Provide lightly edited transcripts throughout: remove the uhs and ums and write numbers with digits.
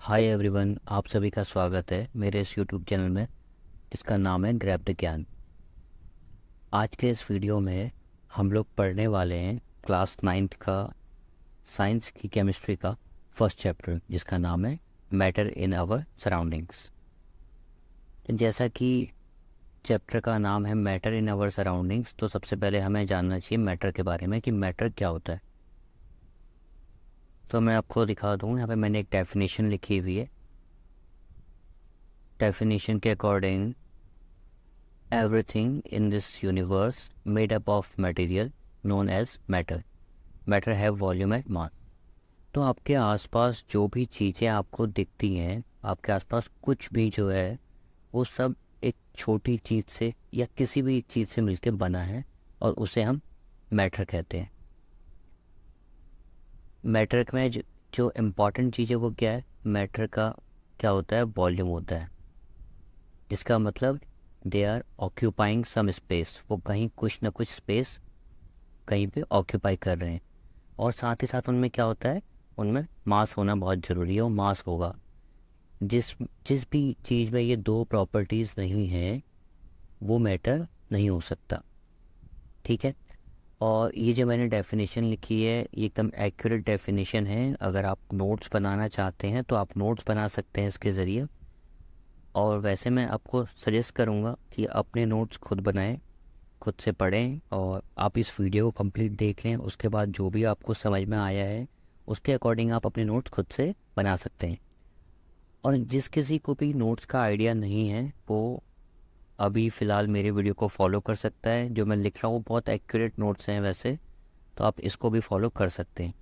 Hi everyone, आप सभी का स्वागत है मेरे इस यूट्यूब चैनल में जिसका नाम है ग्रैब द ज्ञान। आज के इस वीडियो में हम लोग पढ़ने वाले हैं क्लास 9th का साइंस की केमिस्ट्री का फर्स्ट चैप्टर जिसका नाम है मैटर इन आवर सराउंडिंग्स। जैसा कि चैप्टर का नाम है मैटर इन आवर सराउंडिंग्स, तो सबसे पहले हमें जानना चाहिए मैटर के बारे में कि मैटर क्या होता है। तो मैं आपको दिखा दूँ, यहाँ पे मैंने एक डेफिनेशन लिखी हुई है। डेफिनेशन के according everything in this universe made up of material known as matter. Matter have volume and mass. तो आपके आसपास जो भी चीज़ें आपको दिखती हैं, आपके आसपास कुछ भी जो है वो सब एक छोटी चीज़ से या किसी भी एक चीज़ से मिलकर बना है और उसे हम मैटर कहते हैं। मैटर में जो इम्पॉर्टेंट चीज़ है वो क्या है, मैटर का क्या होता है, वॉल्यूम होता है, जिसका मतलब they are occupying some space, वो कहीं कुछ ना कुछ स्पेस कहीं पे ऑक्यूपाई कर रहे हैं। और साथ ही साथ उनमें क्या होता है, उनमें मास होना बहुत ज़रूरी है। वो मास होगा, जिस जिस भी चीज़ में ये दो प्रॉपर्टीज़ नहीं हैं वो मैटर नहीं हो सकता। ठीक है, और ये जो मैंने डेफिनेशन लिखी है ये एकदम एक्यूरेट डेफिनेशन है। अगर आप नोट्स बनाना चाहते हैं तो आप नोट्स बना सकते हैं इसके ज़रिए। और वैसे मैं आपको सजेस्ट करूँगा कि अपने नोट्स खुद बनाएं, खुद से पढ़ें और आप इस वीडियो को कंप्लीट देख लें। उसके बाद जो भी आपको समझ में आया है उसके अकॉर्डिंग आप अपने नोट्स खुद से बना सकते हैं। और जिस किसी को भी नोट्स का आइडिया नहीं है वो अभी फ़िलहाल मेरे वीडियो को फॉलो कर सकता है। जो मैं लिख रहा हूँ वो बहुत एक्यूरेट नोट्स हैं वैसे, तो आप इसको भी फॉलो कर सकते हैं।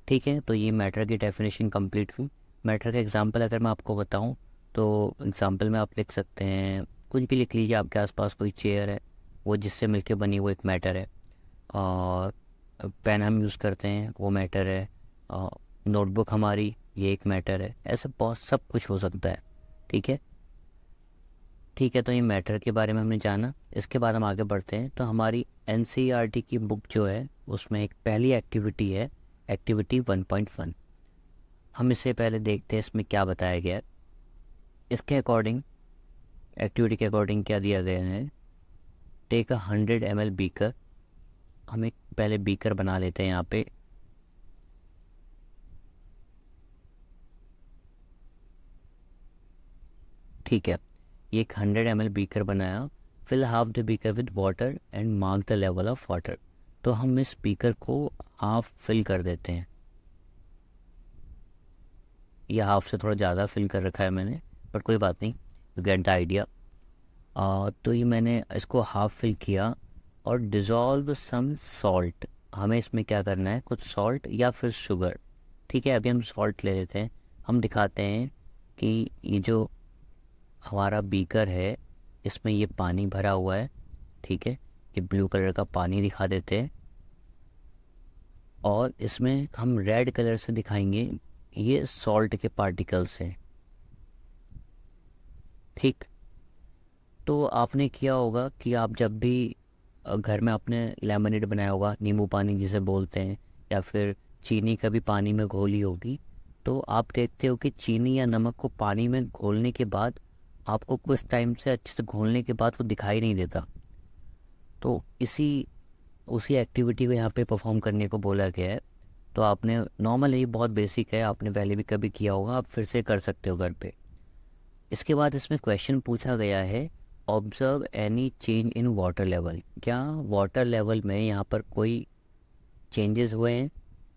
ठीक है, तो ये मैटर की डेफिनेशन कंप्लीट हुई। मैटर का एग्जांपल अगर मैं आपको बताऊं तो एग्जांपल में आप लिख सकते हैं, कुछ भी लिख लीजिए। आपके आसपास कोई चेयर है, वो जिससे मिलके बनी वो एक मैटर है। और पेन हम यूज़ करते हैं वो मैटर है। नोटबुक हमारी ये एक मैटर है। ऐसे बहुत सब कुछ हो सकता है। ठीक है, ठीक है, तो ये मैटर के बारे में हमने जाना। इसके बाद हम आगे बढ़ते हैं। तो हमारी एनसीईआरटी की बुक जो है उसमें एक पहली एक्टिविटी है, एक्टिविटी 1.1। हम इससे पहले देखते हैं इसमें क्या बताया गया है। इसके अकॉर्डिंग, एक्टिविटी के अकॉर्डिंग क्या दिया गया है, टेक 100 ml बीकर। हम एक पहले बीकर बना लेते हैं यहाँ पे। ठीक है, ये एक 100 ml बीकर बनाया। Fill half the beaker with water and mark the level of water. तो हम इस बीकर को हाफ फिल कर देते हैं। ये हाफ से थोड़ा ज़्यादा फिल कर रखा है मैंने, बट कोई बात नहीं, यू गेट द आइडिया। तो ये मैंने इसको हाफ फिल किया और डिज़ोल्व सम सॉल्ट। हमें इसमें क्या करना है, कुछ सॉल्ट या फिर शुगर। ठीक है, अभी हम सॉल्ट ले लेते हैं। हम दिखाते हैं कि ये जो हमारा बीकर है इसमें ये पानी भरा हुआ है। ठीक है, ये ब्लू कलर का पानी दिखा देते हैं और इसमें हम रेड कलर से दिखाएंगे, ये सॉल्ट के पार्टिकल्स हैं। ठीक, तो आपने किया होगा कि आप जब भी घर में आपने लेमनेड बनाया होगा, नींबू पानी जिसे बोलते हैं, या फिर चीनी कभी पानी में घोली होगी, तो आप देखते हो कि चीनी या नमक को पानी में घोलने के बाद आपको कुछ टाइम से अच्छे से घोलने के बाद वो दिखाई नहीं देता। तो उसी एक्टिविटी को यहाँ पे परफॉर्म करने को बोला गया है। तो आपने नॉर्मल, ये बहुत बेसिक है, आपने पहले भी कभी किया होगा, आप फिर से कर सकते हो घर पे। इसके बाद इसमें क्वेश्चन पूछा गया है, observe any change in water level. क्या वाटर लेवल में यहाँ पर कोई चेंजेस हुए हैं,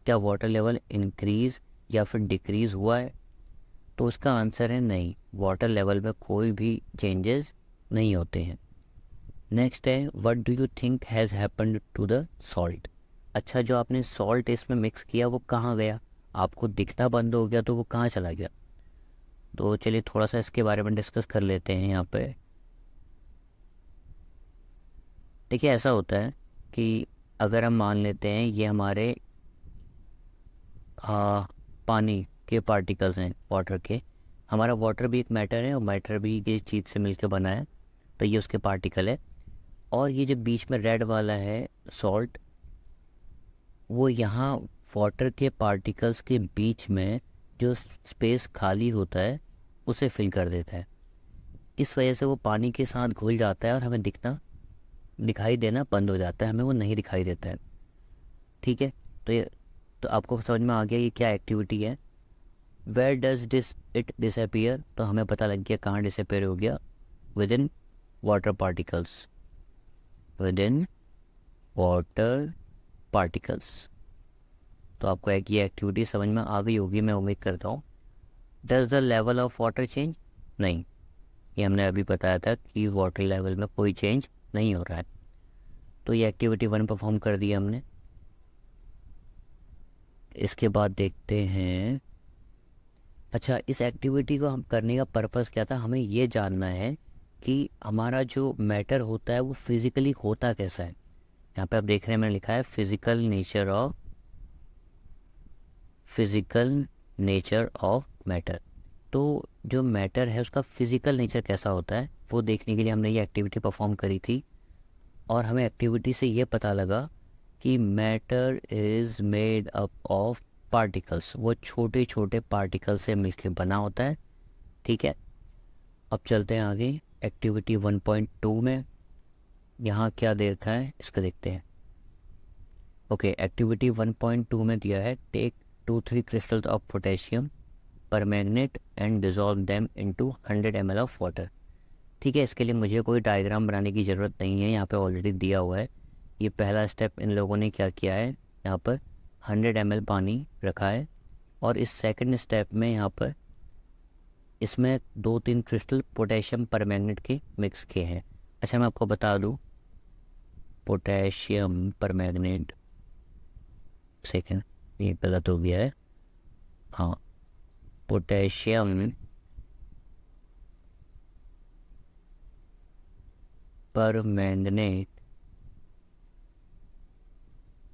क्या वाटर लेवल इंक्रीज या फिर डिक्रीज हुआ है? तो उसका आंसर है नहीं, वाटर लेवल में कोई भी चेंजेस नहीं होते हैं। नेक्स्ट है, what do you think has happened to the salt. अच्छा, जो आपने सॉल्ट इसमें मिक्स किया वो कहाँ गया, आपको दिखना बंद हो गया तो वो कहाँ चला गया? तो चलिए थोड़ा सा इसके बारे में डिस्कस कर लेते हैं यहाँ पे। देखिए, ऐसा होता है कि अगर हम मान लेते हैं ये हमारे पानी के पार्टिकल्स हैं, वाटर के। हमारा वाटर भी एक मैटर है और मैटर भी किसी चीज़ से मिलकर बना है, तो ये उसके पार्टिकल है। और ये जो बीच में रेड वाला है सॉल्ट, वो यहाँ वाटर के पार्टिकल्स के बीच में जो स्पेस खाली होता है उसे फिल कर देता है। इस वजह से वो पानी के साथ घुल जाता है और हमें दिखाई देना बंद हो जाता है, हमें वो नहीं दिखाई देता है। ठीक है, तो आपको समझ में आ गया ये क्या एक्टिविटी है। वेयर डज इट डिसअपियर, तो हमें पता लग गया कहाँ डिसअपियर हो गया, with in water particles, with in water particles. तो आपको एक ये एक्टिविटी समझ में आ गई होगी, मैं उम्मीद करता हूँ। Does the level of water change, नहीं, ये हमने अभी बताया था कि वाटर लेवल में कोई चेंज नहीं हो रहा है। तो ये एक्टिविटी 1 परफॉर्म कर दी हमने। इसके बाद देखते हैं, अच्छा इस एक्टिविटी को हम करने का पर्पस क्या था, हमें ये जानना है कि हमारा जो मैटर होता है वो फिज़िकली होता कैसा है। यहाँ पे आप देख रहे हैं मैंने लिखा है फिज़िकल नेचर ऑफ मैटर। तो जो मैटर है उसका फिज़िकल नेचर कैसा होता है वो देखने के लिए हमने ये एक्टिविटी परफॉर्म करी थी। और हमें एक्टिविटी से ये पता लगा कि matter is made up of particles, वो छोटे छोटे पार्टिकल से मिलकर बना होता है। ठीक है, अब चलते हैं आगे एक्टिविटी 1.2 में। यहाँ क्या देखा है इसको देखते हैं। ओके, एक्टिविटी 1.2 में दिया है take 2-3 crystals of potassium permanganate and dissolve them into 100 ml of water. ठीक है, इसके लिए मुझे कोई डायग्राम बनाने की ज़रूरत नहीं है, यहाँ पे ऑलरेडी दिया हुआ है। ये पहला स्टेप इन लोगों ने क्या किया है, यहाँ पर 100 ml पानी रखा है और इस सेकंड स्टेप में यहाँ पर इसमें 2-3 क्रिस्टल पोटेशियम परमैंगनेट के मिक्स किए हैं। अच्छा मैं आपको बता दूँ, पोटेशियम परमैंगनेट, सेकंड ये गलत हो गया है, हाँ पोटेशियम परमैंगनेट,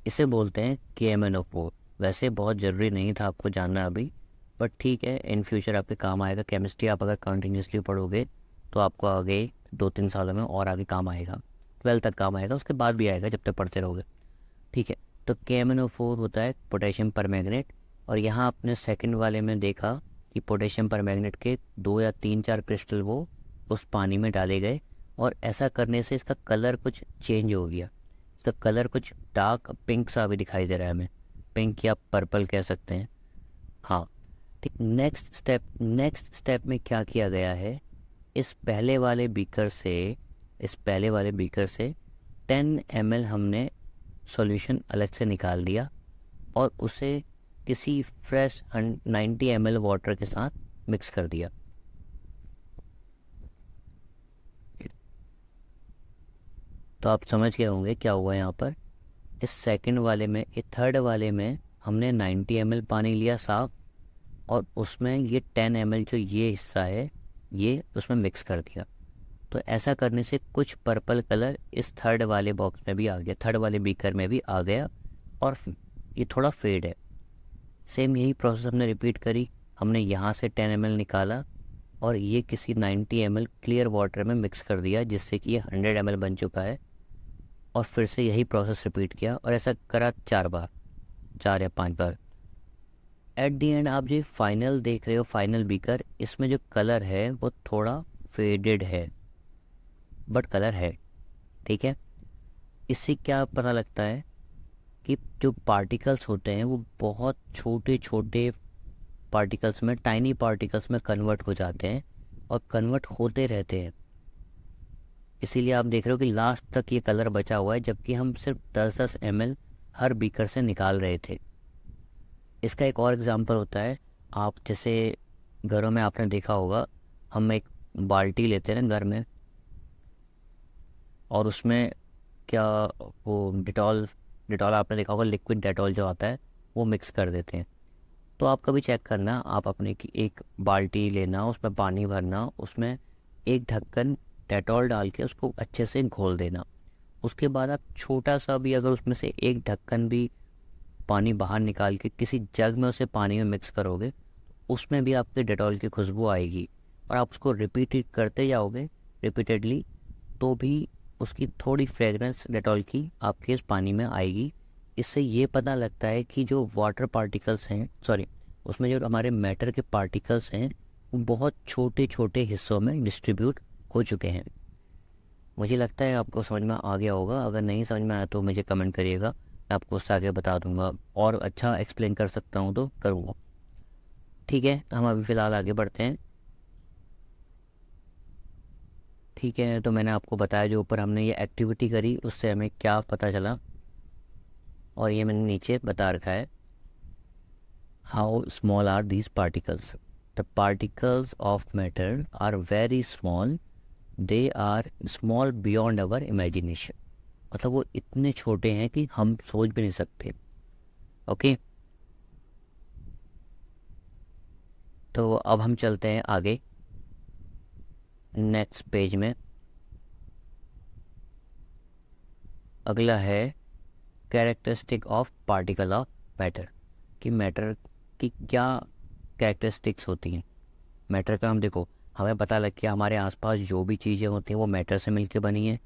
इसे बोलते हैं KMnO4। वैसे बहुत ज़रूरी नहीं था आपको जानना अभी, बट ठीक है, इन फ्यूचर आपके काम आएगा। केमिस्ट्री आप अगर कंटिन्यूसली पढ़ोगे तो आपको आगे 2-3 सालों में और आगे काम आएगा, 12 तक काम आएगा, उसके बाद भी आएगा जब तक पढ़ते रहोगे। ठीक है, तो KMnO4 होता है पोटेशियम परमैंगनेट। और यहाँ आपने सेकंड वाले में देखा कि पोटेशियम परमैंगनेट के 2 या 3-4 क्रिस्टल वो उस पानी में डाले गए और ऐसा करने से इसका कलर कुछ चेंज हो गया। इसका कलर कुछ डार्क पिंक सा भी दिखाई दे रहा है हमें, पिंक या पर्पल कह सकते हैं। हाँ ठीक, नेक्स्ट स्टेप में क्या किया गया है, इस पहले वाले बीकर से 10 ml हमने सॉल्यूशन अलग से निकाल दिया और उसे किसी फ्रेश 90 ml वाटर के साथ मिक्स कर दिया। तो आप समझ गए होंगे क्या हुआ यहाँ पर। इस सेकंड वाले में, ये थर्ड वाले में हमने 90 ml पानी लिया साफ और उसमें ये 10 ml जो ये हिस्सा है ये उसमें मिक्स कर दिया। तो ऐसा करने से कुछ पर्पल कलर इस थर्ड वाले बॉक्स में भी आ गया, थर्ड वाले बीकर में भी आ गया और ये थोड़ा फेड है। सेम यही प्रोसेस हमने रिपीट करी, हमने यहाँ से 10 ml निकाला और ये किसी 90 ml क्लियर वाटर में मिक्स कर दिया जिससे कि ये 100 ml बन चुका है। और फिर से यही प्रोसेस रिपीट किया और ऐसा करा 4 या 5 बार। एट दी एंड आप जो फाइनल देख रहे हो, फाइनल बीकर, इसमें जो कलर है वो थोड़ा फेडेड है बट कलर है। ठीक है, इससे क्या पता लगता है कि जो पार्टिकल्स होते हैं वो बहुत छोटे छोटे पार्टिकल्स में, टाइनी पार्टिकल्स में कन्वर्ट हो जाते हैं और कन्वर्ट होते रहते हैं। इसीलिए आप देख रहे हो कि लास्ट तक ये कलर बचा हुआ है जबकि हम सिर्फ 10-10 ml हर बीकर से निकाल रहे थे। इसका एक और एग्जांपल होता है, आप जैसे घरों में आपने देखा होगा, हम एक बाल्टी लेते हैं ना घर में और उसमें क्या वो डिटॉल आपने देखा होगा, लिक्विड डेटॉल जो आता है वो मिक्स कर देते हैं। तो आप कभी चेक करना, आप अपने की एक बाल्टी लेना, उसमें पानी भरना, उसमें एक ढक्कन डेटॉल डाल के उसको अच्छे से घोल देना। उसके बाद आप छोटा सा भी अगर उसमें से एक ढक्कन भी पानी बाहर निकाल के किसी जग में उसे पानी में मिक्स करोगे, उसमें भी आपके डेटॉल की खुशबू आएगी और आप उसको रिपीट करते जाओगे रिपीटेडली तो भी उसकी थोड़ी फ्रेगरेंस डेटॉल की आपके इस पानी में आएगी। इससे ये पता लगता है कि जो वाटर पार्टिकल्स हैं, उसमें जो हमारे मैटर के पार्टिकल्स हैं वो बहुत छोटे छोटे हिस्सों में डिस्ट्रीब्यूट हो चुके हैं। मुझे लगता है आपको समझ में आ गया होगा, अगर नहीं समझ में आया तो मुझे कमेंट करिएगा, मैं आपको उससे आगे बता दूंगा और अच्छा एक्सप्लेन कर सकता हूँ तो करूँगा। ठीक है, तो हम अभी फ़िलहाल आगे बढ़ते हैं। ठीक है, तो मैंने आपको बताया जो ऊपर हमने ये एक्टिविटी करी उससे हमें क्या पता चला, और ये मैंने नीचे बता रखा है। How small are these particles? The particles of matter are very small, they are small beyond our imagination. मतलब वो इतने छोटे हैं कि हम सोच भी नहीं सकते। ओके, तो अब हम चलते हैं आगे नेक्स्ट पेज में। अगला है characteristic of particle of matter, कि मैटर की क्या कैरेक्टरिस्टिक्स होती हैं। मैटर का हम देखो, हमें पता लग गया हमारे आसपास जो भी चीज़ें होती हैं वो मैटर से मिलकर बनी हैं,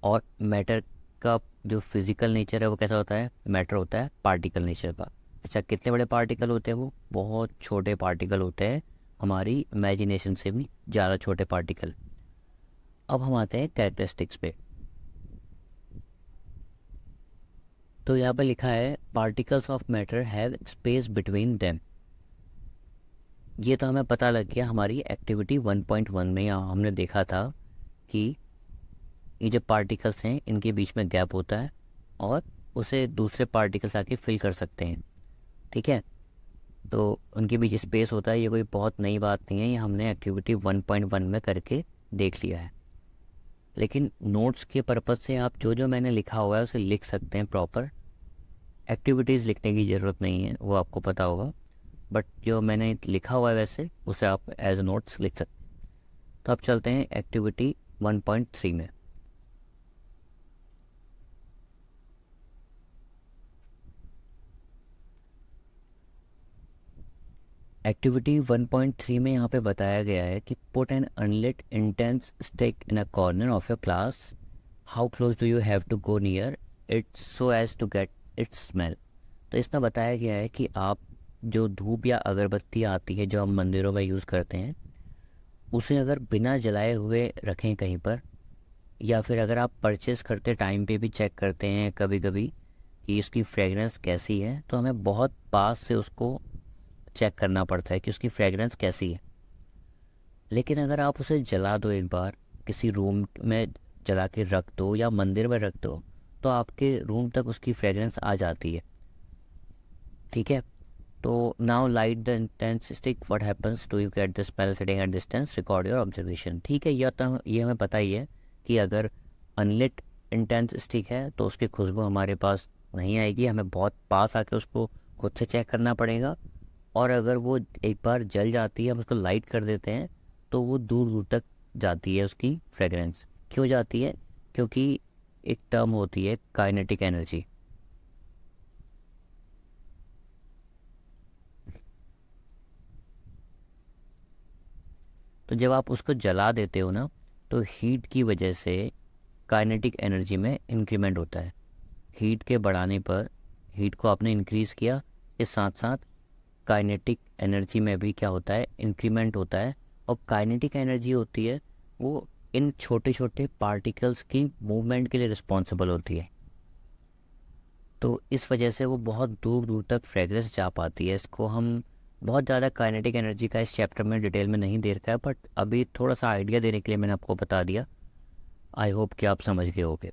और मैटर का जो फिज़िकल नेचर है वो कैसा होता है, मैटर होता है पार्टिकल नेचर का। अच्छा, कितने बड़े पार्टिकल होते हैं? वो बहुत छोटे पार्टिकल होते हैं, हमारी इमेजिनेशन से भी ज़्यादा छोटे पार्टिकल। अब हम आते हैं कैरेक्टरिस्टिक्स पे। तो यहाँ पर लिखा है particles of matter have space between them. ये तो हमें पता लग गया हमारी एक्टिविटी 1.1 में, यहाँ हमने देखा था कि ये जो पार्टिकल्स हैं इनके बीच में गैप होता है और उसे दूसरे पार्टिकल्स आके फिल कर सकते हैं। ठीक है, तो उनके बीच स्पेस होता है, ये कोई बहुत नई बात नहीं है, ये हमने एक्टिविटी 1.1 में करके देख लिया है। लेकिन नोट्स के पर्पज़ से आप जो जो मैंने लिखा हुआ है उसे लिख सकते हैं प्रॉपर। एक्टिविटीज़ लिखने की ज़रूरत नहीं है, वो आपको पता होगा, बट जो मैंने लिखा हुआ है वैसे उसे आप एज नोट्स लिख सकते हैं। तो अब चलते हैं एक्टिविटी 1.3 में। एक्टिविटी 1.3 में यहाँ पे बताया गया है कि put an unlit incense stick in a corner of your class, how close do you have to go near it so as to get its smell. तो इसमें बताया गया है कि आप जो धूप या अगरबत्ती आती है जो हम मंदिरों में यूज़ करते हैं, उसे अगर बिना जलाए हुए रखें कहीं पर, या फिर अगर आप परचेज़ करते टाइम पे भी चेक करते हैं कभी कभी कि इसकी फ्रेगरेंस कैसी है, तो हमें बहुत पास से उसको चेक करना पड़ता है कि उसकी फ्रेगरेंस कैसी है। लेकिन अगर आप उसे जला दो एक बार, किसी रूम में जला के रख दो या मंदिर में रख दो, तो आपके रूम तक उसकी फ्रेगरेंस आ जाती है। ठीक है, तो now light the intense stick, what happens, do you get the smell sitting at distance, record your observation. ठीक है, यह तो ये हमें पता ही है कि अगर अनलिट इंटेंस स्टिक है तो उसकी खुशबू हमारे पास नहीं आएगी, हमें बहुत पास आके उसको खुद से चेक करना पड़ेगा। और अगर वो एक बार जल जाती है, हम उसको लाइट कर देते हैं, तो वो दूर दूर तक जाती है उसकी फ्रेगरेंस। क्यों जाती है? क्योंकि एक टर्म होती है काइनेटिक एनर्जी। तो जब आप उसको जला देते हो ना, तो हीट की वजह से काइनेटिक एनर्जी में इंक्रीमेंट होता है। हीट के बढ़ाने पर, हीट को आपने इंक्रीज़ किया, इस साथ साथ काइनेटिक एनर्जी में भी क्या होता है, इंक्रीमेंट होता है। और काइनेटिक एनर्जी होती है वो इन छोटे छोटे पार्टिकल्स की मूवमेंट के लिए रिस्पॉन्सिबल होती है। तो इस वजह से वो बहुत दूर दूर तक फ्रेगरेंस जा पाती है। इसको हम बहुत ज़्यादा काइनेटिक एनर्जी का इस चैप्टर में डिटेल में नहीं दे रखा है, बट अभी थोड़ा सा आइडिया देने के लिए मैंने आपको बता दिया। आई होप कि आप समझ गए होगे।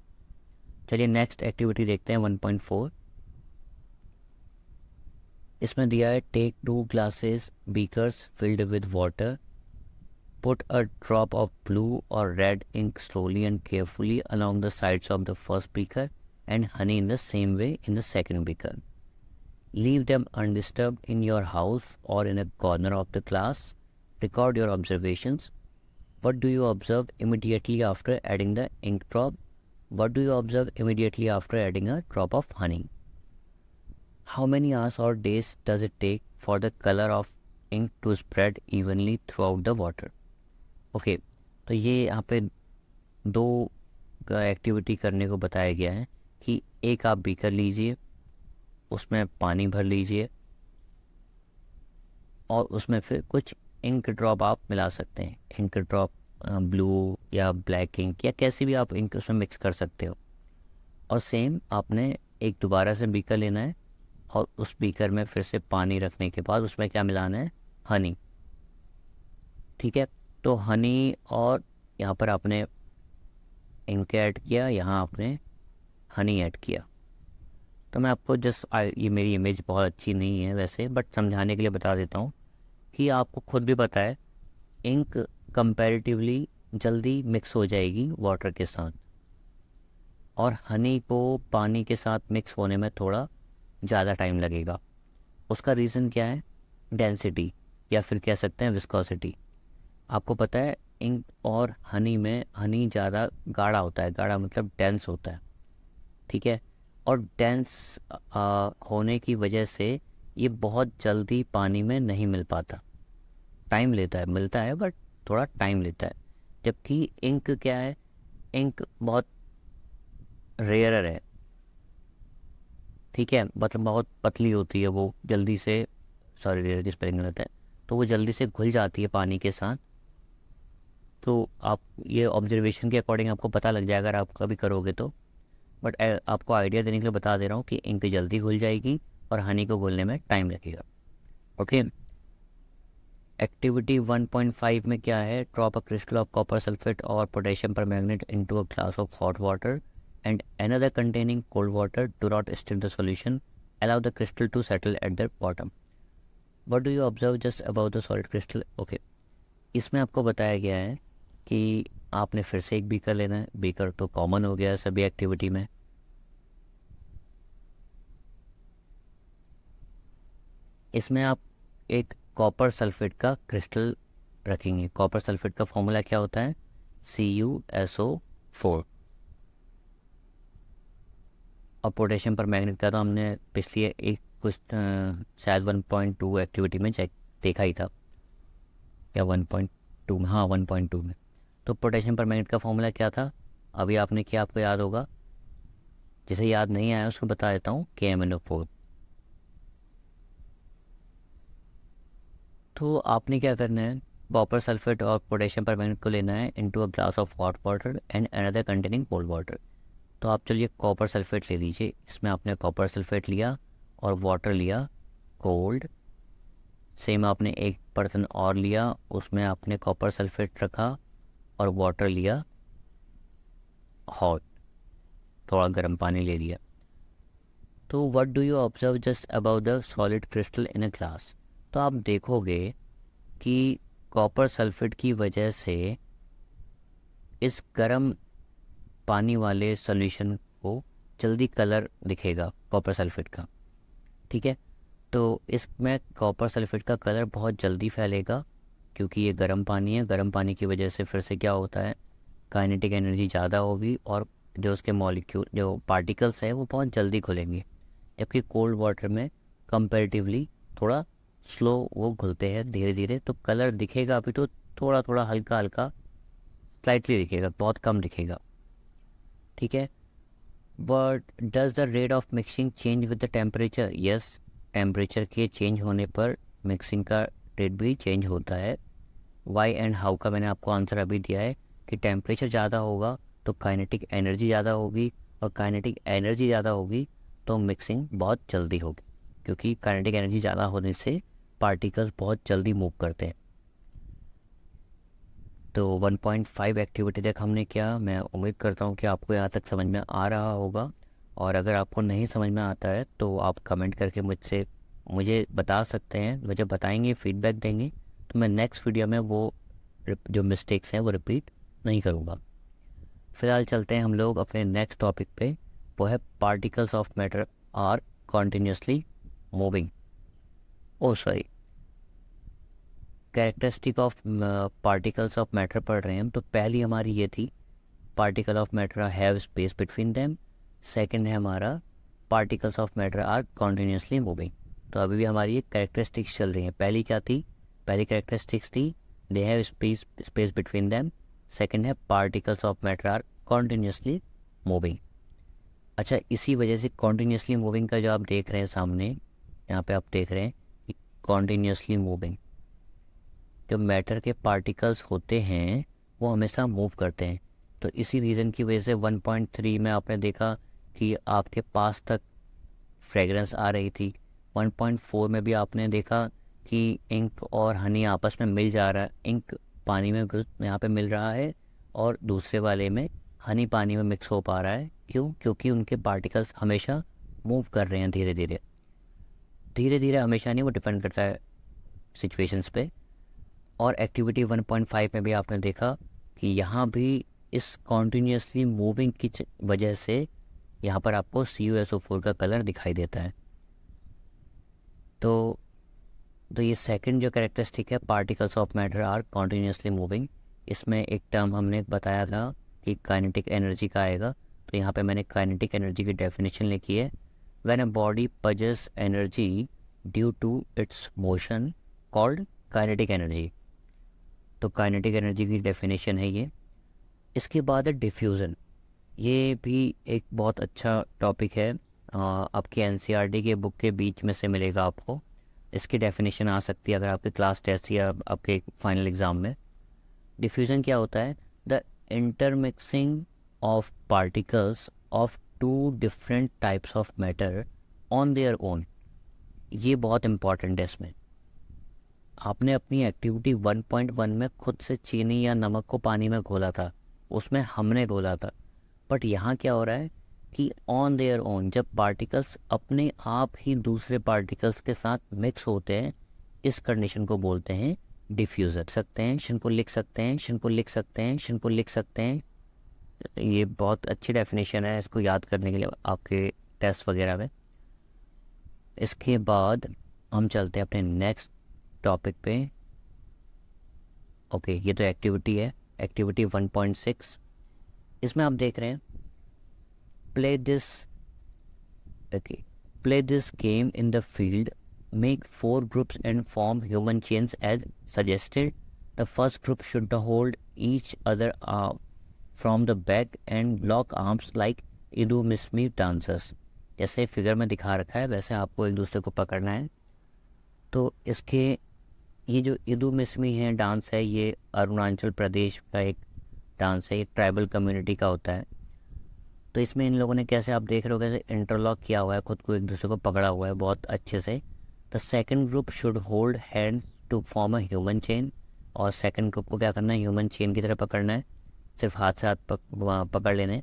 चलिए नेक्स्ट एक्टिविटी देखते हैं 1.4। इसमें दिया है take 2 glasses beakers filled with water, put a drop of blue or red ink slowly and carefully along the sides of the first beaker and honey in the same way in the second beaker. Leave them undisturbed in your house or in a corner of the class. Record your observations. What do you observe immediately after adding the ink drop? What do you observe immediately after adding a drop of honey? How many hours or days does it take for the color of ink to spread evenly throughout the water? Okay, तो ये यहाँ पे दो का activity करने को बताया गया है कि एक आप बीकर लीजिए, उसमें पानी भर लीजिए, और उसमें फिर कुछ इंक ड्रॉप आप मिला सकते हैं। इंक ड्रॉप ब्लू या ब्लैक इंक या कैसी भी आप इंक उसमें मिक्स कर सकते हो। और सेम आपने एक दोबारा से बीकर लेना है और उस बीकर में फिर से पानी रखने के बाद उसमें क्या मिलाना है, हनी। ठीक है, तो हनी और यहाँ पर आपने इंक ऐड किया, यहाँ आपने हनी ऐड किया। तो मैं आपको जस्ट ये मेरी इमेज बहुत अच्छी नहीं है वैसे, बट समझाने के लिए बता देता हूँ कि आपको खुद भी पता है इंक कंपैरेटिवली जल्दी मिक्स हो जाएगी वाटर के साथ, और हनी को पानी के साथ मिक्स होने में थोड़ा ज़्यादा टाइम लगेगा। उसका रीज़न क्या है, डेंसिटी या फिर कह सकते हैं विस्कोसिटी। आपको पता है इंक और हनी में हनी ज़्यादा गाढ़ा होता है, गाढ़ा मतलब डेंस होता है। ठीक है, और डेंस होने की वजह से ये बहुत जल्दी पानी में नहीं मिल पाता, टाइम लेता है, मिलता है बट थोड़ा टाइम लेता है। जबकि इंक क्या है, इंक बहुत रेयरर है। ठीक है, मतलब बहुत पतली होती है वो, जल्दी से, सॉरी रेयर की स्पेलिंग गलत है, तो वो जल्दी से घुल जाती है पानी के साथ। तो आप ये ऑब्जर्वेशन के अकॉर्डिंग आपको पता लग जाएगा अगर आप कभी करोगे तो, बट आपको आइडिया देने के लिए बता दे रहा हूँ कि इंक जल्दी घुल जाएगी और हनी को घुलने में टाइम लगेगा। ओके, एक्टिविटी 1.5 में क्या है, drop a crystal of copper sulphate और potassium permanganate into a glass of hot water and another containing cold water. Do not stir the solution. Allow the crystal to settle at the bottom. What do you observe just above the solid crystal? Okay. इसमें आपको बताया गया है कि आपने फिर से एक बीकर लेना है। बीकर तो कॉमन हो गया है सभी एक्टिविटी में। इसमें आप एक कॉपर सल्फेट का क्रिस्टल रखेंगे। कॉपर सल्फेट का फॉर्मूला क्या होता है, CuSO4। और पोटेशियम पर मैग्नेट का तो हमने पिछली एक कुछ शायद 1.2 एक्टिविटी में चेक देखा ही था, या 1.2 में, हाँ 1.2 में। तो पोटेशियम पर मैग्नेट का फॉर्मूला क्या था, अभी आपने किया, आपको याद होगा। जिसे याद नहीं आया उसको बता देता हूँ, KMnO4। तो आपने क्या करना है, कॉपर सल्फेट और पोटेशियम पर मैग्नेट को लेना है into a glass of hot water and another containing cold water. तो आप चलिए कॉपर सल्फेट ले लीजिए। इसमें आपने कॉपर सल्फेट लिया और वाटर लिया कोल्ड। सेम आपने एक बर्तन और लिया, उसमें आपने कॉपर सल्फेट रखा और वाटर लिया हॉट, थोड़ा गर्म पानी ले लिया। तो what do you observe just about the solid crystal in a glass. तो आप देखोगे कि कॉपर सल्फेट की वजह से इस गर्म पानी वाले सॉल्यूशन को जल्दी कलर दिखेगा कॉपर सल्फेट का। ठीक है, तो इसमें कॉपर सल्फेट का कलर बहुत जल्दी फैलेगा क्योंकि ये गर्म पानी है। गर्म पानी की वजह से फिर से क्या होता है, काइनेटिक एनर्जी ज़्यादा होगी और जो उसके मॉलिक्यूल जो पार्टिकल्स है वो बहुत जल्दी खुलेंगे। जबकि कोल्ड वाटर में कंपैरेटिवली थोड़ा स्लो वो घुलते हैं, धीरे धीरे, तो कलर दिखेगा अभी तो थोड़ा थोड़ा हल्का हल्का स्लाइटली दिखेगा, बहुत कम दिखेगा। ठीक है, but does the rate of mixing change with the temperature. Yes, temperature के चेंज होने पर मिक्सिंग का रेट भी चेंज होता है। वाई एंड हाउ का मैंने आपको आंसर अभी दिया है कि टेम्परेचर ज़्यादा होगा तो काइनेटिक एनर्जी ज़्यादा होगी, और काइनेटिक एनर्जी ज़्यादा होगी तो मिक्सिंग बहुत जल्दी होगी, क्योंकि काइनेटिक एनर्जी ज़्यादा होने से पार्टिकल्स बहुत जल्दी मूव करते हैं। तो 1.5 एक्टिविटी तक हमने किया। मैं उम्मीद करता हूँ कि आपको यहाँ तक समझ में आ रहा होगा, और अगर आपको नहीं समझ में आता है तो आप कमेंट करके मुझे बता सकते हैं, मुझे बताएंगे, फीडबैक देंगे, तो मैं नेक्स्ट वीडियो में वो जो मिस्टेक्स हैं वो रिपीट नहीं करूँगा। फ़िलहाल चलते हैं हम लोग अपने नेक्स्ट टॉपिक पे, वो है particles of matter are continuously moving, oh sorry, characteristic of particles of matter पढ़ रहे हैं हम। तो पहली हमारी ये थी, particle of matter have space between them. Second है हमारा, particles of matter are continuously moving. तो अभी भी हमारी ये कैरेक्टरिस्टिक्स चल रही हैं। पहली क्या थी, पहली कैरेक्टरिस्टिक्स थी they have space between them. Second है particles of matter are continuously moving. अच्छा, इसी वजह से कॉन्टीन्यूसली मूविंग का जो आप देख रहे हैं सामने, यहाँ पे आप देख रहे हैं कॉन्टीन्यूसली मूविंग। जो मैटर के पार्टिकल्स होते हैं वो हमेशा मूव करते हैं। तो इसी रीज़न की वजह से 1.3 में आपने देखा कि आपके पास तक फ्रेगरेंस आ रही थी। 1.4 में भी आपने देखा कि इंक और हनी आपस में मिल जा रहा है। इंक पानी में यहाँ पे मिल रहा है और दूसरे वाले में हनी पानी में मिक्स हो पा रहा है। क्यों? क्योंकि उनके पार्टिकल्स हमेशा मूव कर रहे हैं धीरे धीरे। धीरे धीरे हमेशा नहीं, वो डिपेंड करता है सिचुएशंस पे। और एक्टिविटी 1.5 में भी आपने देखा कि यहाँ भी इस कॉन्टीन्यूसली मूविंग की वजह से यहाँ पर आपको CuSO4 का कलर दिखाई देता है। तो ये सेकंड जो कैरेक्टरिस्टिक है, particles of matter are continuously moving, इसमें एक टर्म हमने बताया था कि काइनेटिक एनर्जी का आएगा। तो यहाँ पे मैंने काइनेटिक एनर्जी की डेफिनेशन लिखी है, when a body possess energy due to its motion called kinetic energy. तो काइनेटिक एनर्जी की डेफिनेशन है ये। इसके बाद है डिफ्यूज़न। ये भी एक बहुत अच्छा टॉपिक है, आपके NCERT के बुक के बीच में से मिलेगा आपको। इसकी डेफिनेशन आ सकती है अगर आपके क्लास टेस्ट या आपके फाइनल एग्ज़ाम में। डिफ्यूज़न क्या होता है? The intermixing of particles of two different types of matter on their own. ये बहुत इम्पॉर्टेंट है। इसमें आपने अपनी एक्टिविटी 1.1 में खुद से चीनी या नमक को पानी में घोला था, उसमें हमने घोला था। बट यहाँ क्या हो रहा है कि ऑन देयर ओन, जब पार्टिकल्स अपने आप ही दूसरे पार्टिकल्स के साथ मिक्स होते हैं, इस कंडीशन को बोलते हैं डिफ्यूज़र। सकते हैं शन को लिख सकते हैं, शन को लिख सकते हैं, शन को लिख सकते हैं। ये बहुत अच्छी डेफिनेशन है, इसको याद करने के लिए आपके टेस्ट वगैरह में। इसके बाद हम चलते हैं अपने नेक्स्ट टॉपिक पे। ओके, ये तो एक्टिविटी है, एक्टिविटी 1.6। इसमें आप देख रहे हैं play this game in the field, make 4 groups and form human chains as suggested. The first group should hold each other from the back and lock arms like इडुमिस्मी dancers. जैसे figure में दिखा रखा है वैसे आपको एक दूसरे को पकड़ना है। तो इसके ये जो इडुमिस्मी है डांस है, ये अरुणाचल प्रदेश का एक डांस है, ये ट्राइबल कम्युनिटी का होता है। तो इसमें इन लोगों ने कैसे, आप देख रहे हो कैसे इंटरलॉक किया हुआ है, खुद को एक दूसरे को पकड़ा हुआ है बहुत अच्छे से। The second group should hold hand to form a human chain. और सेकंड ग्रुप को क्या करना है? ह्यूमन चेन की तरह पकड़ना है, सिर्फ हाथ से हाथ पकड़ लेने।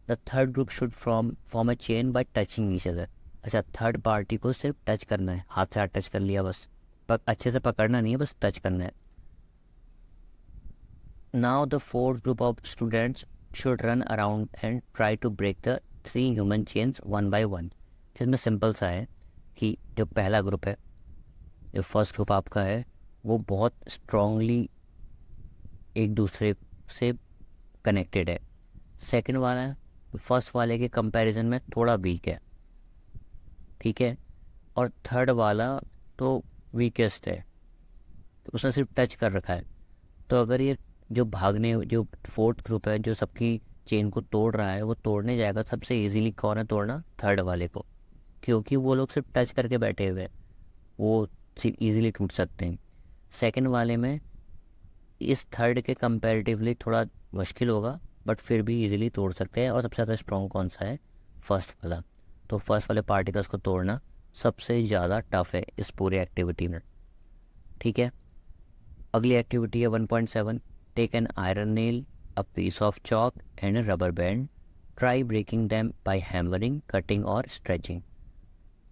The third group should form a chain by touching each other. अच्छा, थर्ड पार्टी को सिर्फ टच करना है, हाथ से हाथ टच कर लिया बस, अच्छे से पकड़ना नहीं है, बस टच करना है। Now the fourth group of students should run around and try to break the 3 human chains one by one। जिसमें सिंपल सा है कि जो पहला ग्रुप है, जो फर्स्ट ग्रुप आपका है, वो बहुत स्ट्रांगली एक दूसरे से कनेक्टेड है। सेकंड वाला फर्स्ट वाले के कंपैरिजन में थोड़ा वीक है, ठीक है। और थर्ड वाला तो वीकेस्ट है, तो उसने सिर्फ टच कर रखा है। तो अगर ये जो फोर्थ ग्रुप है जो सबकी चेन को तोड़ रहा है, वो तोड़ने जाएगा, सबसे इजीली कौन है तोड़ना? थर्ड वाले को, क्योंकि वो लोग सिर्फ टच करके बैठे हुए हैं, वो इजीली टूट सकते हैं। सेकंड वाले में इस थर्ड के कंपैरेटिवली थोड़ा मुश्किल होगा, बट फिर भी इजीली तोड़ सकते हैं। और सबसे ज़्यादा स्ट्रॉन्ग कौन सा है? फर्स्ट वाला। तो फर्स्ट वाले पार्टिकल्स को तोड़ना सबसे ज़्यादा टफ है इस पूरी एक्टिविटी में, ठीक है। अगली एक्टिविटी है 1.7। Take an iron nail, a piece of chalk and a rubber band, try breaking them by hammering, cutting और स्ट्रेचिंग।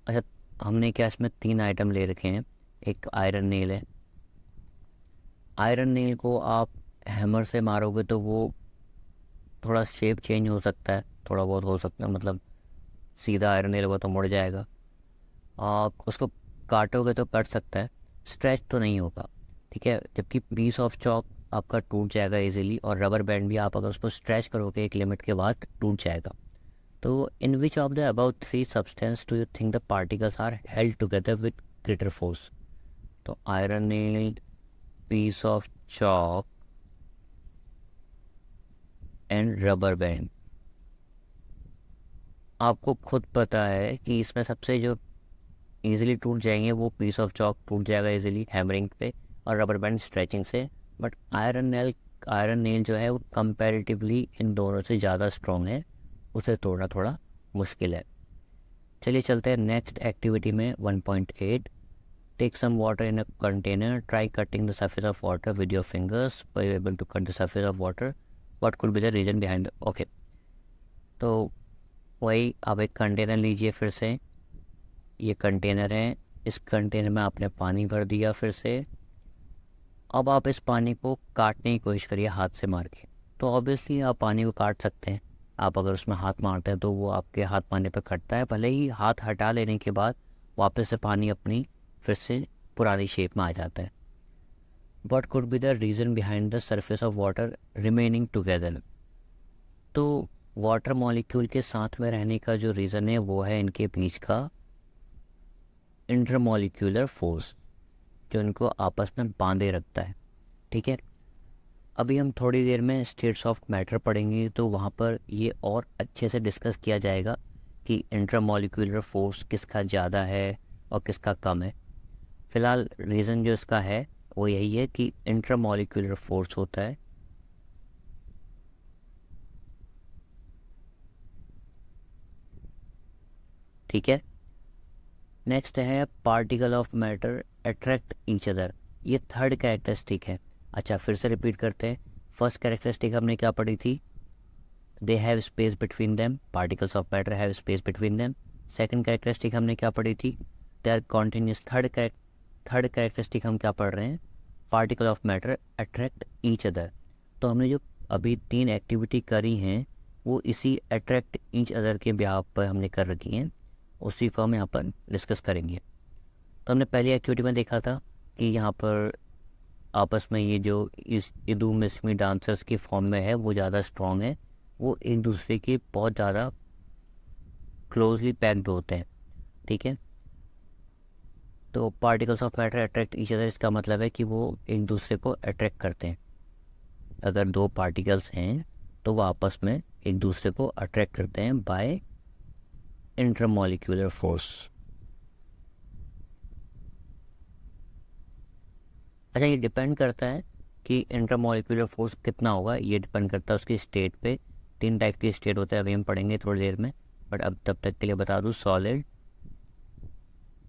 अच्छा, हमने क्या इसमें 3 आइटम ले रखे हैं। एक आयरन नेल है, आयरन नेल को आप हैमर से मारोगे तो वो थोड़ा शेप चेंज हो सकता है, थोड़ा बहुत हो सकता है, मतलब सीधा आयरन नेल होगा तो मुड़ जाएगा। आप उसको काटोगे तो कट सकता है, स्ट्रेच तो नहीं होगा, ठीक है। जबकि पीस ऑफ चॉक आपका टूट जाएगा इजीली, और रबर बैंड भी आप अगर उसको स्ट्रेच करोगे एक लिमिट के बाद टूट जाएगा। तो in which of the about 3 substance do you think the particles are held together with greater force? तो iron nail, piece of chalk and rubber band. आपको खुद पता है कि इसमें सबसे जो ईजिली टूट जाएंगे, वो पीस ऑफ चॉक टूट जाएगा ईजिली हैमरिंग पे और रबर बैंड स्ट्रेचिंग से। बट आयरन नेल जो है वो कंपैरेटिवली इन दोनों से ज़्यादा स्ट्रॉन्ग है, उसे तोड़ना थोड़ा मुश्किल है। चलिए चलते हैं नेक्स्ट एक्टिविटी में 1.8। Take some water in a container, try cutting the surface of water with your fingers, were you able to cut the surface of water, what could be the reason behind okay. तो वही, आप एक container लीजिए, फिर से ये container है, इस कंटेनर में आपने पानी भर दिया फिर से। अब आप इस पानी को काटने की कोशिश करिए हाथ से मार के। तो ऑब्वियसली आप पानी को काट सकते हैं, आप अगर उसमें हाथ मारते हैं तो वो आपके हाथ मारने पर कटता है, भले ही हाथ हटा लेने के बाद वापस से पानी अपनी फिर से पुरानी शेप में आ जाता है। What could be the reason behind the surface of water remaining together. तो वाटर मॉलिक्यूल के साथ में रहने का जो रीज़न है वो है इनके बीच का इंटरमॉलिक्यूलर फोर्स, जो इनको आपस में बांधे रखता है। ठीक है, अभी हम थोड़ी देर में स्टेट्स ऑफ मैटर पढ़ेंगे, तो वहाँ पर ये और अच्छे से डिस्कस किया जाएगा कि इंटरमॉलिक्यूलर फोर्स किसका ज़्यादा है और किसका कम है। फ़िलहाल रीज़न जो इसका है वो यही है कि इंटरमॉलिक्यूलर फोर्स होता है ठीक है। नेक्स्ट है particle of matter attract each other, ये थर्ड कैरेक्टरिस्टिक है। अच्छा, फिर से रिपीट करते हैं। फर्स्ट कैरेक्टरिस्टिक हमने क्या पढ़ी थी, they have space between them, particles of matter have space between them. Second characteristic हमने क्या पढ़ी थी, they are continuous. Third characteristic हम क्या पढ़ रहे हैं, particle of matter attract each other. तो हमने जो अभी 3 एक्टिविटी करी हैं वो इसी अट्रैक्ट ईच अदर के बिहाफ पर हमने कर रखी हैं, उसी को हम यहाँ पर डिस्कस करेंगे। तो हमने पहली एक्टिविटी में देखा था कि यहाँ पर आपस में ये जो इस इदू मिसमी डांसर्स की फॉर्म में है वो ज़्यादा स्ट्रॉन्ग है, वो एक दूसरे के बहुत ज़्यादा क्लोजली पैक्ड होते हैं। ठीक है, तो particles of matter attract each other, इसका मतलब है कि वो एक दूसरे को अट्रैक्ट करते हैं। अगर 2 पार्टिकल्स हैं तो वो आपस में एक दूसरे को अट्रैक्ट करते हैं बाय इंटरमॉलिक्यूलर फोर्स। अच्छा, ये डिपेंड करता है कि इंटरमॉलिक्यूलर फोर्स कितना होगा, ये डिपेंड करता है उसकी स्टेट पे। 3 टाइप की स्टेट होता है, अभी हम पढ़ेंगे थोड़ी देर में, बट अब तब तक के लिए बता दूँ, सॉलिड,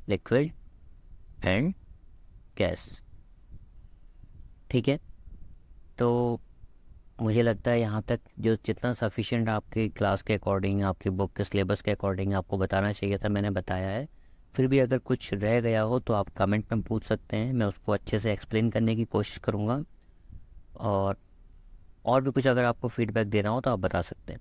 लिक्विड एंड गैस। ठीक है, तो मुझे लगता है यहाँ तक जो जितना सफिशिएंट आपकी क्लास के अकॉर्डिंग, आपकी बुक के सिलेबस के अकॉर्डिंग आपको बताना चाहिए था, मैंने बताया है। फिर भी अगर कुछ रह गया हो तो आप कमेंट में पूछ सकते हैं, मैं उसको अच्छे से एक्सप्लेन करने की कोशिश करूँगा। और भी कुछ अगर आपको फीडबैक देना हो तो आप बता सकते हैं।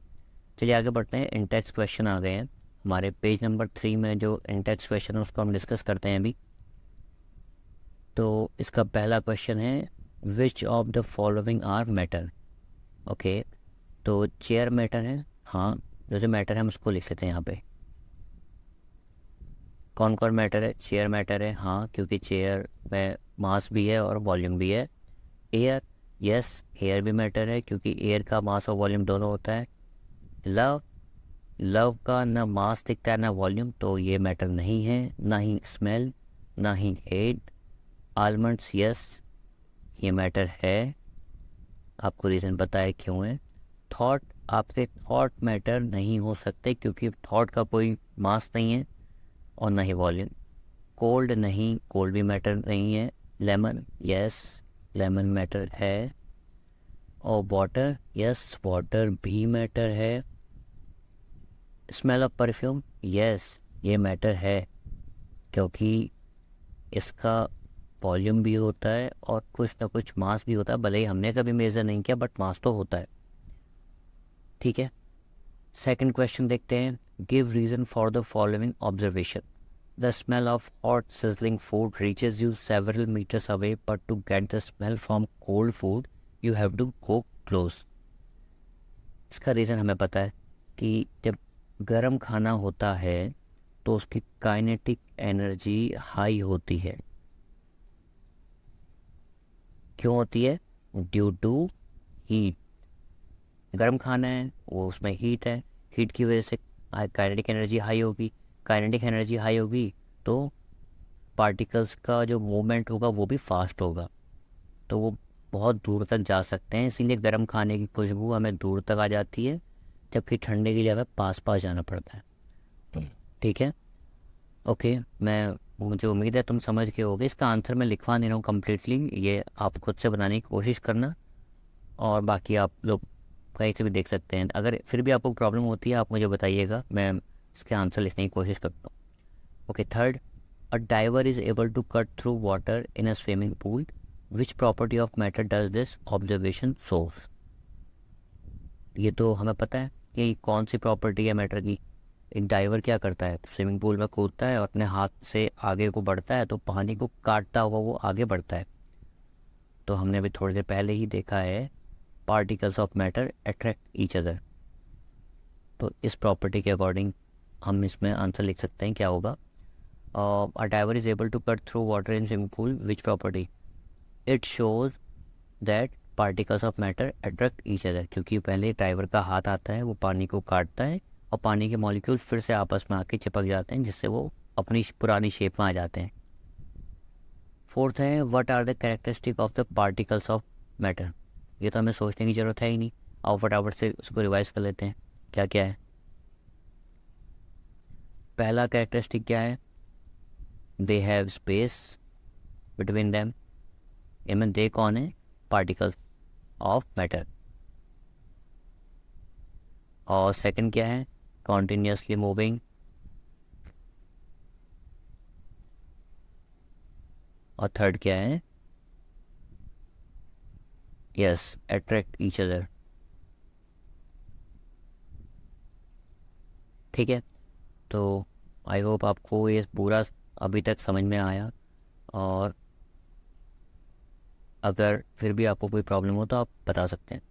चलिए आगे बढ़ते हैं। इंटेक्स क्वेश्चन आ गए हैं हमारे पेज नंबर 3 में, जो इंटेक्स क्वेश्चन है उसको हम डिस्कस करते हैं अभी। तो इसका पहला क्वेश्चन है, which of the following are matter. Okay, तो चेयर मैटर है, हाँ, जो मैटर है हम उसको लिख लेते हैं यहाँ पे। कौन कौन मैटर है, चेयर मैटर है, हाँ, क्योंकि चेयर में मास भी है और वॉल्यूम भी है। एयर, यस, एयर भी मैटर है क्योंकि एयर का मास और वॉल्यूम दोनों होता है। लव का ना मास दिखता है ना वॉल्यूम, तो ये मैटर नहीं है। ना ही स्मेल, ना ही हेट। आलमंड्स, यस, ये मैटर है, आपको रीज़न पता है क्यों है। थॉट, आपके थॉट मैटर नहीं हो सकते क्योंकि थॉट का कोई मास नहीं है और ना ही वॉल्यूम। कोल्ड नहीं, कोल्ड भी मैटर नहीं है। लेमन, यस, लेमन मैटर है। और वाटर, यस, वाटर भी मैटर है। स्मेल ऑफ परफ्यूम, यस, ये मैटर है क्योंकि इसका वॉल्यूम भी होता है और कुछ ना कुछ मास भी होता है, भले ही हमने कभी मेज़र नहीं किया बट मास तो होता है। ठीक है, सेकंड क्वेश्चन देखते हैं। Give reason for the following observation. The smell of hot sizzling food reaches you several meters away, but to get the smell from cold food you have to go close. इसका reason हमें पता है कि जब गर्म खाना होता है तो उसकी काइनेटिक एनर्जी हाई होती है। क्यों होती है, ड्यू टू हीट। गर्म खाना है, वो उसमें हीट है, हीट की वजह से काइनेटिक एनर्जी हाई होगी। काइनेटिक एनर्जी हाई होगी तो पार्टिकल्स का जो मूवमेंट होगा वो भी फास्ट होगा, तो वो बहुत दूर तक जा सकते हैं। इसीलिए गर्म खाने की खुशबू हमें दूर तक आ जाती है, जबकि ठंडे के लिए हमें पास पास जाना पड़ता है। ठीक है, ओके। मुझे उम्मीद है तुम समझ के होगे। इसका आंसर मैं लिखवा नहीं रहा हूँ कम्प्लीटली, ये आप खुद से बनाने की कोशिश करना, और बाकी आप लोग कहीं से भी देख सकते हैं। अगर फिर भी आपको प्रॉब्लम होती है आप मुझे बताइएगा, मैं इसके आंसर लिखने की कोशिश करता हूँ। Okay, third, a diver is able to cut through water in a swimming pool, which property of matter does this observation source. ये तो हमें पता है कि कौन सी प्रॉपर्टी है मैटर की। एक डाइवर क्या करता है, स्विमिंग पूल में कूदता है और अपने हाथ से आगे को बढ़ता है, तो पानी को काटता हुआ वो आगे बढ़ता है। तो हमने अभी थोड़ी देर पहले ही देखा है particles of matter attract each other. तो इस प्रॉपर्टी के अकॉर्डिंग हम इसमें आंसर लिख सकते हैं, क्या होगा। A diver is able to cut through water in swimming pool, which property, it shows that particles of matter attract each other. क्योंकि पहले डाइवर का हाथ आता है, वो पानी को काटता है और पानी के मॉलिक्यूल फिर से आपस में आके चिपक जाते हैं, जिससे वो अपनी पुरानी शेप में आ जाते हैं। फोर्थ है, what are the characteristic of the particles of matter. ये तो हमें सोचने की ज़रूरत है ही नहीं, और फटाफट से उसको रिवाइज कर लेते हैं। क्या क्या है। पहला कैरेक्टरिस्टिक क्या है, दे हैव स्पेस बिटवीन देम। इनमें दे कौन है, पार्टिकल्स ऑफ मैटर। और सेकंड क्या है, कॉन्टीन्यूसली मूविंग। और थर्ड क्या है, यस, अट्रैक्ट ईच अदर। ठीक है, तो आई होप आपको ये पूरा अभी तक समझ में आया, और अगर फिर भी आपको कोई प्रॉब्लम हो तो आप बता सकते हैं।